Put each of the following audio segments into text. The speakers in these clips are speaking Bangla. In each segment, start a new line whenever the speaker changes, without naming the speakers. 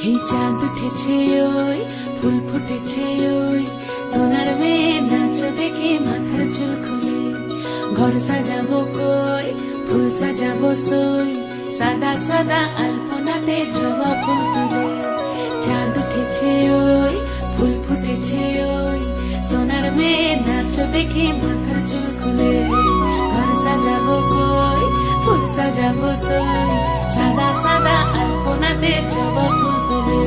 এই চাঁদ উঠেছে ওই ফুল ফুটেছে ওই সোনার মেয়ে নাচ দেখে মাথার চুল খুলে ঘর সাজাবো কই ফুল সাজাবো সই সাদা সাদা আলপনাতে জবা ফুল তুলে চাঁদ উঠেছে ওই ফুল ফুটেছে ওই সোনার মেয়ে নাচ দেখে মাথার চুল খুলে ঘর সাজাবো কই ফুল সাজাবো সই সাদা সাদা আলপনাতে জবা ফুল তুলে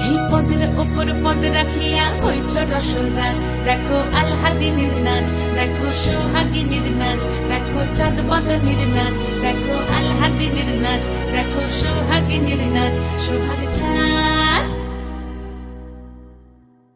এই পদের ওপর পদ রাখিয়া হইছ রসরাজ দেখো আলহাদিনীর নাচ দেখো সোহাগিনীর নাচ দেখো চাঁদ বদনীর নাচ দেখো আলহাদিনীর নাচ দেখো সোহাগিনীর নাচ সোহাগ চাঁদ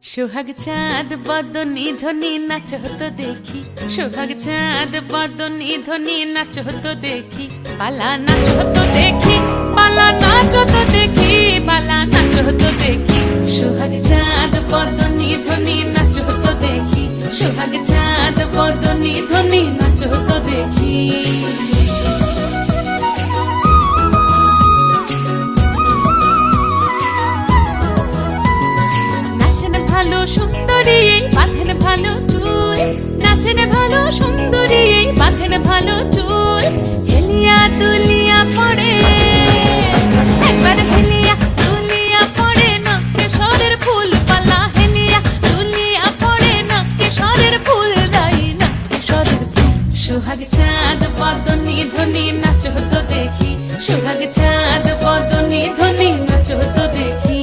সোহাগ চাঁদ বদনী ধ্বনি নাচ হতো দেখি সোহাগ চাঁদ বদনী ধ্বনি নাচ হতো দেখি পালা নাচ হতো দেখি পালা নাচ হতো দেখি পালা নাচ হতো দেখি সোহাগ চাঁদ বদনী ধ্বনি নাচ হতো দেখি সোহাগ চাঁদ বদনী ধ্বনি নাচ হতো দেখি ভালো সুন্দরী বাঁধেন ভালো চুল নাচেন ভালো সুন্দরী বাঁধেন ভালো চুল হেলিয়া দুলিয়া পড়ে একবার হেলিয়া দুলিয়া পড়ে নকে সরের ফুল পালা হেলিয়া দুলিয়া পড়ে নকে সরের ফুল দাই নকে সরের ফুল সোহাগ চাঁদ বদনী ধ্বনি নাচ হতো দেখি সোহাগ চাঁদ বদনী ধ্বনি নাচ হতো দেখি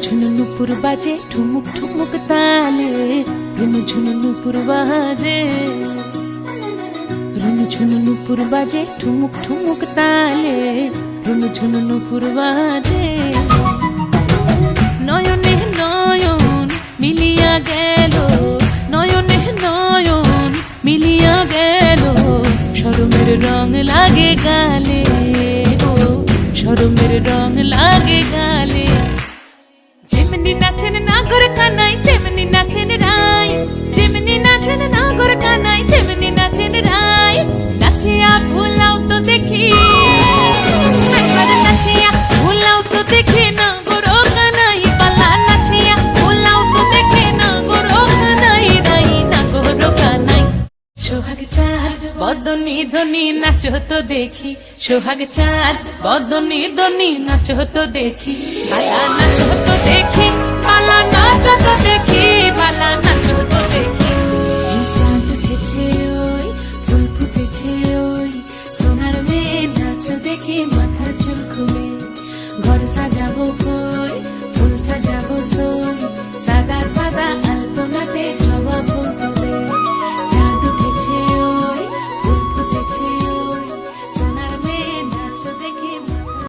ঝুনু নুপুর বাজে ঠুমুক ঠুমুক তালে রুনু ঝুনু নুপুর বাজে রুনু ঝুনু নুপুর বাজে ঠুমুক ঠুমুক তালে রুনু ঝুনু নুপুর বাজে নয়নে নয়ন মিলিয়া গেল নয়নে নয়ন মিলিয়া গেল শরমের রং লাগে গালে ও শরমের রং লাগে গালে যেমনি নাচেন নাগর কানাই তেমনি নাচেন রাই যেমনি নাচেন নাগর কানাই তেমনি নাচেন রাই নাচিয়া ভুলাও তো দেখি একবার নাচিয়া ভুলাও তো দেখি নাগর কানাই পালা নাচিয়া ভুলাও তো দেখি নাগর কানাই রাই নাগর কানাই সোহাগ চাঁদ বদনী ধ্বনি নাচ হতো দেখি সোহাগ চাঁদ বদনী ধ্বনি নাচ হতো দেখি পালা নাচ হতো দেখি পালা নাচ হতো দেখি